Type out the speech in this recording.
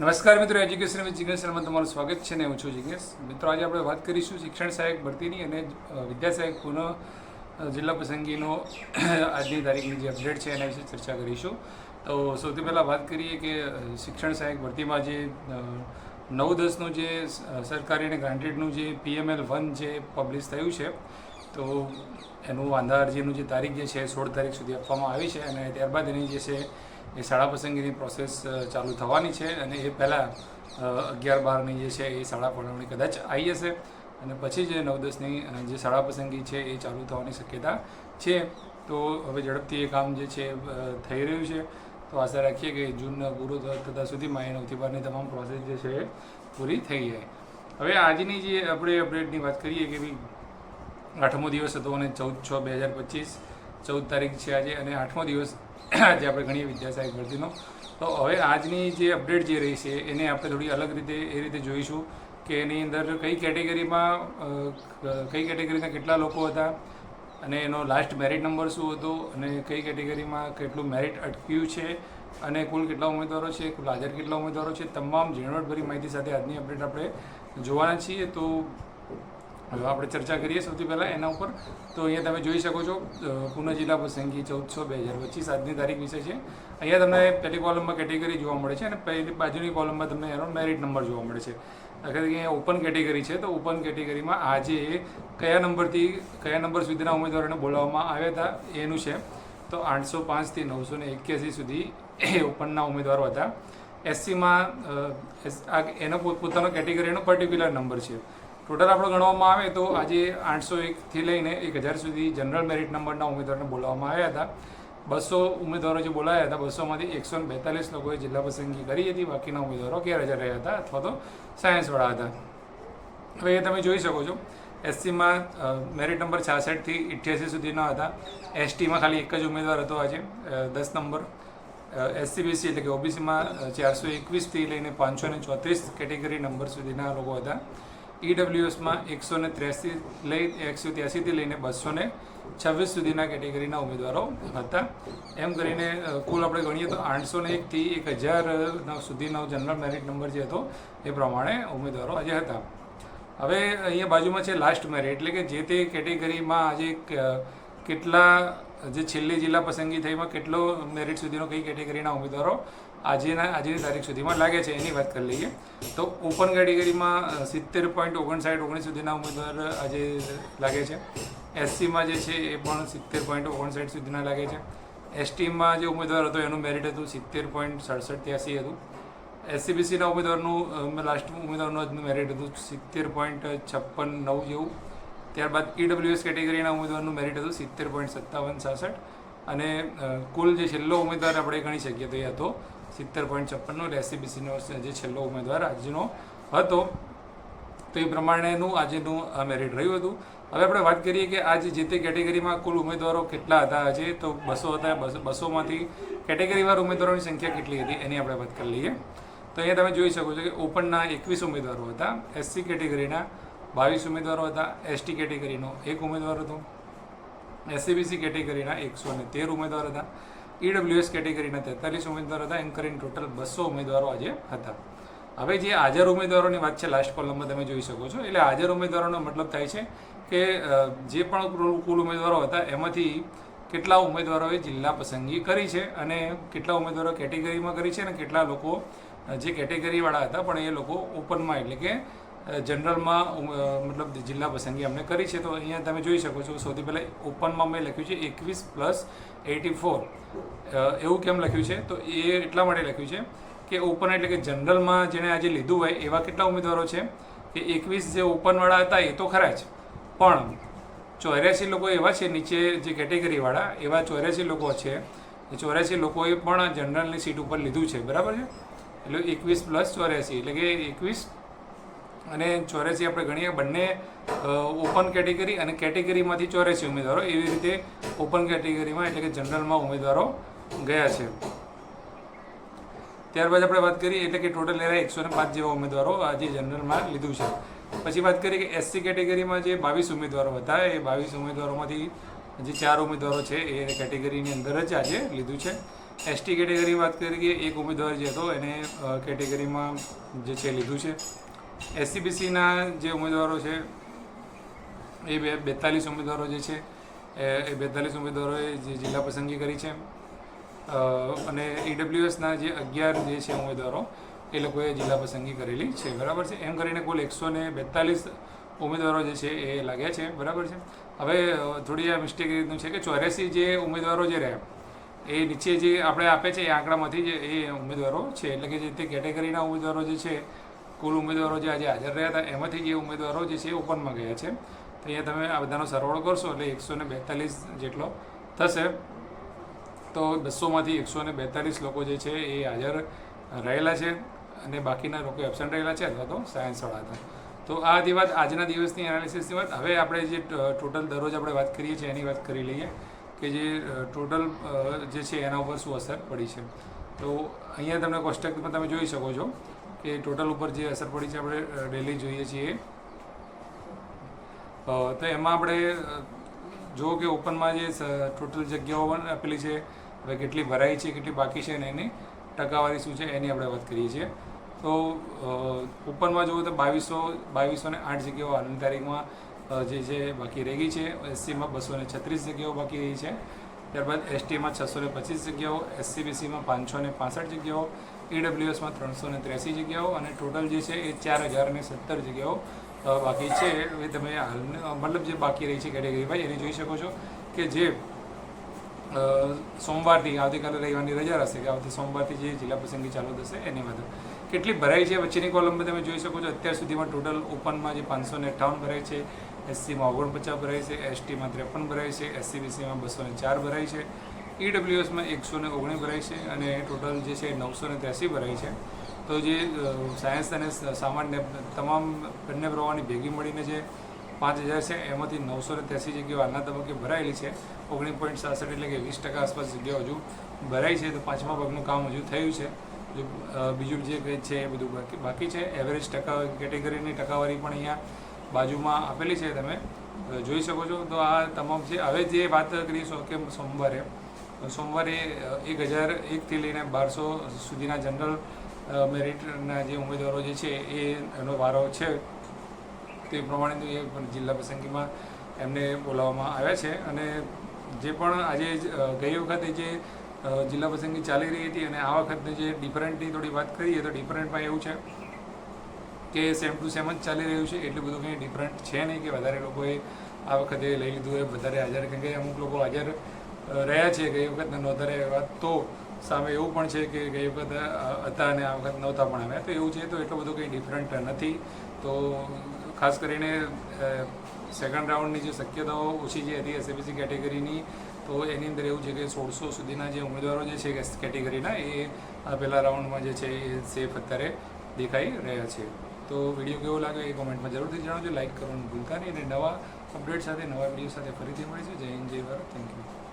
નમસ્કાર મિત્રો, education with જિજ્ઞેશમાં તમારું સ્વાગત છે ને હું છું જિજ્ઞેશ. મિત્રો, આજે આપણે વાત કરીશું શિક્ષણ સહાયક ભરતીની અને વિદ્યા સહાયક પુનઃ જિલ્લા પસંદગીનો આજની તારીખની જે અપડેટ છે એના વિશે ચર્ચા કરીશું. તો સૌથી પહેલાં વાત કરીએ કે શિક્ષણ સહાયક ભરતીમાં જે 9-10નું જે સરકારી અને ગ્રાન્ટેડનું જે PML-1 જે પબ્લિશ થયું છે, તો એનું વાંધા અરજીનું જે તારીખ જે છે 16 તારીખ સુધી આપવામાં આવી છે અને ત્યારબાદ એની જે છે એ શાળા પસંદગીની પ્રોસેસ ચાલુ થવાની છે અને એ પહેલાં 11-12ની જે છે એ શાળા ફાળવણી કદાચ આવી જશે અને પછી જે 9-10ની જે શાળા પસંદગી છે એ ચાલુ થવાની શક્યતા છે. તો હવે ઝડપથી એ કામ જે છે થઈ રહ્યું છે. તો આશા રાખીએ કે જૂન પૂરો થતાં સુધીમાં એ 9-12ની તમામ પ્રોસેસ જે છે એ પૂરી થઈ જાય. હવે આજની જે આપણે અપડેટની વાત કરીએ કે ભાઈ 8મો દિવસ હતો અને 14/6/2025 14 તારીખ છે આજે અને 8મો દિવસ આજે આપણે ગણીએ વિદ્યા સહાયક ભરતીનો. તો હવે આજની જે અપડેટ જે રહી છે એને આપણે થોડી અલગ રીતે એ રીતે જોઈશું કે એની અંદર કઈ કેટેગરીના કેટલા લોકો હતા અને એનો લાસ્ટ મેરિટ નંબર શું હતો અને કઈ કેટેગરીમાં કેટલું મેરિટ અટક્યું છે અને કુલ કેટલા ઉમેદવારો છે, કુલ હાજર કેટલા ઉમેદવારો છે, તમામ ઝીણવટભરી માહિતી સાથે આજની અપડેટ આપણે જોવાના છીએ. તો હવે આપણે ચર્ચા કરીએ સૌથી પહેલાં એના ઉપર. તો અહીંયા તમે જોઈ શકો છો પુનઃ જિલ્લા પસંદગી 14/6/2025 આજની તારીખ વિશે છે. અહીંયા તમને પહેલી કોલમમાં કેટેગરી જોવા મળે છે અને પહેલી બાજુની કોલમમાં તમને એનો મેરિટ નંબર જોવા મળે છે. આખરે અહીંયા ઓપન કેટેગરી છે. તો ઓપન કેટેગરીમાં આજે કયા નંબર સુધીના ઉમેદવારોને બોલાવવામાં આવ્યા હતા એનું છે. તો 805થી 981 સુધી એ ઓપનના ઉમેદવારો હતા. SCમાં એનો પોતાનો કેટેગરીનો પર્ટિક્યુલર નંબર છે. ટોટલ આપણે ગણવામાં આવે તો આજે 801થી લઈને 1000 સુધી જનરલ મેરિટ નંબરના ઉમેદવારોને બોલાવવામાં આવ્યા હતા. 200 ઉમેદવારો જે બોલાયા હતા 200માંથી 142 લોકોએ જિલ્લા પસંદગી કરી હતી. બાકીના ઉમેદવારો ગેરહાજર રહ્યા હતા અથવા તો સાયન્સવાળા હતા. હવે એ તમે જોઈ શકો છો. SCમાં મેરિટ નંબર 66થી 88 સુધીના હતા. STમાં ખાલી એક જ ઉમેદવાર હતો આજે 10 નંબર. SC/BC એટલે કે OBCમાં 421થી લઈને 534 કેટેગરી નંબર સુધીના લોકો હતા. EWSમાં 183થી લઈને 226 સુધીના કેટેગરીના ઉમેદવારો હતા. એમ કરીને કુલ આપણે ગણીએ તો 801થી 1000 સુધીનો જનરલ મેરિટ નંબર જે હતો એ પ્રમાણે ઉમેદવારો આજે હતા. હવે અહીંયા બાજુમાં છે લાસ્ટ મેરિટ એટલે કે જે તે કેટેગરીમાં આજે કેટલા જે છેલ્લી જિલ્લા પસંદગી થઈમાં કેટલો મેરિટ સુધીનો કઈ કેટેગરીના ઉમેદવારો આજની તારીખ સુધીમાં લાગે છે એની વાત કરી લઈએ. તો ઓપન કેટેગરીમાં 70.59 સુધીના ઉમેદવાર આજે લાગે છે. SCમાં જે છે એ પણ 70.59 સુધીના લાગે છે. STમાં જે ઉમેદવાર હતો એનું મેરિટ હતું 70.6783 હતું. SC/BCના ઉમેદવારનું લાસ્ટ ઉમેદવારનું મેરિટ હતું 70.56 જેવું. ત્યારબાદ EWS કેટેગરીના ઉમેદવારનું મેરિટ હતું 70.5766 અને કુલ જે છેલ્લો ઉમેદવાર આપણે ગણી શકીએ તો એ હતો 70.56 એટલે SC/BCનો જે છેલ્લો ઉમેદવાર આજનો હતો. તો એ પ્રમાણેનું આજનું મેરિટ રહ્યું હતું. હવે આપણે વાત કરીએ કે આજે જે તે કેટેગરીમાં કુલ ઉમેદવારો કેટલા હતા આજે. તો 200 હતા. 200માંથી કેટેગરીવાર ઉમેદવારોની સંખ્યા કેટલી હતી એની આપણે વાત કરી લઈએ. તો અહીંયા તમે જોઈ શકો છો કે ઓપનના 21 ઉમેદવારો હતા. SC કેટેગરીના 22 ઉમેદવારો હતા. ST કેટેગરીનો 1 ઉમેદવાર હતો. SC/BC કેટેગરીના 113 ઉમેદવાર હતા. EWS કેટેગરીના 43 ઉમેદવાર હતા. એમ કરીને ટોટલ 200 ઉમેદવારો આજે હતા. હવે જે હાજર ઉમેદવારોની વાત છે લાસ્ટ કોલમમાં તમે જોઈ શકો છો. એટલે હાજર ઉમેદવારોનો મતલબ થાય છે કે જે પણ કુલ ઉમેદવારો હતા એમાંથી કેટલા ઉમેદવારોએ જિલ્લા પસંદગી કરી છે અને કેટલા ઉમેદવારો કેટેગરીમાં કરી છે અને કેટલા લોકો જે કેટેગરીવાળા હતા પણ એ લોકો ઓપનમાં એટલે કે જનરલમાં મતલબ જિલ્લા પસંદગી અમને કરી છે. તો અહીંયા તમે જોઈ શકો છો. સૌથી પહેલાં ઓપનમાં મેં લખ્યું છે 21+84 એવું કેમ લખ્યું છે? તો એ એટલા માટે લખ્યું છે કે ઓપન એટલે કે જનરલમાં જેણે આજે લીધું હોય એવા કેટલા ઉમેદવારો છે કે 21 જે ઓપનવાળા હતા એ તો ખરા જ, પણ 84 લોકો એવા છે નીચે જે કેટેગરીવાળા એવા 84 લોકો છે. એ 84 લોકોએ પણ જનરલની સીટ ઉપર લીધું છે. બરાબર છે? એટલે 21+84 એટલે કે 21 અને 84 આપણે ગણીએ. બંને ઓપન કેટેગરી અને કેટેગરીમાંથી 84 ઉમેદવારો એવી રીતે ઓપન કેટેગરીમાં એટલે કે જનરલમાં ઉમેદવારો ગયા છે. ત્યારબાદ આપણે વાત કરીએ એટલે કે ટોટલ એરા 105 જેવા ઉમેદવારો આજે જનરલમાં લીધું છે. પછી વાત કરીએ કે SC કેટેગરીમાં જે 22 ઉમેદવારો હતા એ 22 ઉમેદવારોમાંથી જે 4 ઉમેદવારો છે એ કેટેગરીની અંદર જ આજે લીધું છે. એસટી કેટેગરીની વાત કરીએ, એક ઉમેદવાર જે હતો એને કેટેગરીમાં જે છે લીધું છે. એસસીબીસીના જે ઉમેદવારો છે એ 42 ઉમેદવારો જે છે એ 42 ઉમેદવારોએ જે જિલ્લા પસંદગી કરી છે. અને ઈડબ્લ્યુએસના જે 11 જે છે ઉમેદવારો એ લોકોએ જિલ્લા પસંદગી કરેલી છે, બરાબર છે. એમ કરીને કુલ 142 ઉમેદવારો જે છે એ લાગ્યા છે, બરાબર છે. હવે થોડી આ મિસ્ટેક એ રીતનું છે કે 84 જે ઉમેદવારો જે રહ્યા એ નીચે જે આપણે આપે છે એ આંકડામાંથી જે એ ઉમેદવારો છે, એટલે કે જે તે કેટેગરીના ઉમેદવારો જે છે, કુલ ઉમેદવારો જે આજે હાજર રહ્યા હતા એમાંથી જે ઉમેદવારો જે છે એ ઓપનમાં ગયા છે. તો અહીંયા તમે આ બધાનો સરવાળો કરશો એટલે 142 જેટલો થશે. તો 200માંથી 142 લોકો જે છે એ હાજર રહેલા છે અને બાકીના લોકો એબસન્ટ રહેલા છે અથવા તો સાયન્સવાળા હતા. તો આ હતી વાત આજના દિવસની એનાલિસિસની વાત. હવે આપણે જે ટોટલ દરરોજ આપણે વાત કરીએ છીએ એની વાત કરી લઈએ કે જે ટોટલ જે છે એના ઉપર શું અસર પડી છે. તો અહીંયા તમને કોષ્ટકમાં તમે જોઈ શકો છો કે ટોટલ ઉપર જે અસર પડી છે આપણે ડેલી જોઈએ છીએ. તો એમાં આપણે જો કે ઓપનમાં જે ટોટલ જગ્યાઓ આપેલી છે, હવે કેટલી ભરાઈ છે, કેટલી બાકી છે અને એની ટકાવારી શું છે એની આપણે વાત કરીએ છીએ. તો ઓપનમાં જુઓ તો 2208 જગ્યાઓ હાલની તારીખમાં જે છે બાકી રહી ગઈ છે. એસસીમાં 236 જગ્યાઓ બાકી રહી છે. ત્યારબાદ એસટીમાં 625 જગ્યાઓ, એસસીબીસીમાં 565 જગ્યાઓ, ઈડબ્લ્યુએસમાં 383 જગ્યાઓ અને ટોટલ જે છે એ 4017 જગ્યાઓ બાકી છે. એ તમે હાલ મતલબ જે બાકી રહી છે કેટેગરી ભાઈ એને જોઈ શકો છો કે જે સોમવારથી, આવતીકાલે રવિવારની રજા રહેશે કે આવતી સોમવારથી જે જિલ્લા પસંદગી ચાલુ થશે એની માટે કેટલી ભરાઈ છે વચ્ચેની કોલમમાં તમે જોઈ શકો છો. અત્યાર સુધીમાં ટોટલ ઓપનમાં જે 558 ભરાઈ છે, એસસીમાં 49 ભરાઈ છે, એસટીમાં 53 ભરાઈ છે, એસસીબીસીમાં 204 ભરાઈ છે, ઈડબ્લ્યુએસમાં 119 ભરાઈ છે અને ટોટલ જે છે 983 ભરાઈ છે. તો જે સાયન્સ અને સામાન્ય તમામ બંને પ્રવાહની ભેગી મળીને જે 5000 છે એમાંથી 983 જગ્યાઓ હાલના તબક્કે ભરાયેલી છે. 19.67 એટલે કે 20% આસપાસ જગ્યાઓ હજુ ભરાઈ છે. તો 5મા ભાગનું કામ હજુ થયું છે. બીજું જે કંઈ છે એ બધું બાકી છે. એવરેજ કેટેગરીની ટકાવારી પણ અહીંયા બાજુમાં આપેલી છે, તમે જોઈ શકો છો. તો આ તમામ છે. હવે જે વાત કરીશું કે સોમવારે 1001થી લઈને 1200 સુધીના જનરલ મેરિટના જે ઉમેદવારો જે છે એનો વારો છે. તે પ્રમાણે એ જિલ્લા પસંદગીમાં એમને બોલાવવામાં આવ્યા છે. અને જે પણ આજે ગઈ વખતે જે જિલ્લા પસંદગી ચાલી રહી હતી અને આ વખતે જે ડિફરન્ટની થોડી વાત કરીએ તો ડિફરન્ટમાં એવું છે કે સેમ ટુ સેમ જ ચાલી રહ્યું છે. એટલું બધું કંઈ ડિફરન્ટ છે નહીં કે વધારે લોકોએ આ વખતે લઈ લીધું હોય વધારે હાજર, કેમ કે અમુક લોકો હાજર રહ્યા છે ગઈ વખત નહોતા રહ્યા એવા. તો સામે એવું પણ છે કે ગઈ વખત હતા અને આ વખત નહોતા પણ આવ્યા. તો એવું છે. તો એટલું બધું કંઈ ડિફરન્ટ નથી. તો ખાસ કરીને સેકન્ડ રાઉન્ડની જે શક્યતાઓ ઓછી જે હતી એસસીબીસી કેટેગરીની, તો એની અંદર એવું છે કે 1600 સુધીના જે ઉમેદવારો જે છે કેટેગરીના એ પહેલા રાઉન્ડમાં જે છે એ સેફ અત્યારે દેખાઈ રહ્યા છે. તો વિડીયો કેવો લાગે એ કોમેન્ટમાં જરૂરથી જણાવજો. લાઇક કરવાનું ભૂલતા નહીં અને નવા અપડેટ સાથે નવા વિડીયો સાથે ફરીથી મળીશું. જય હિન્દ, જય ભારત. Thank you.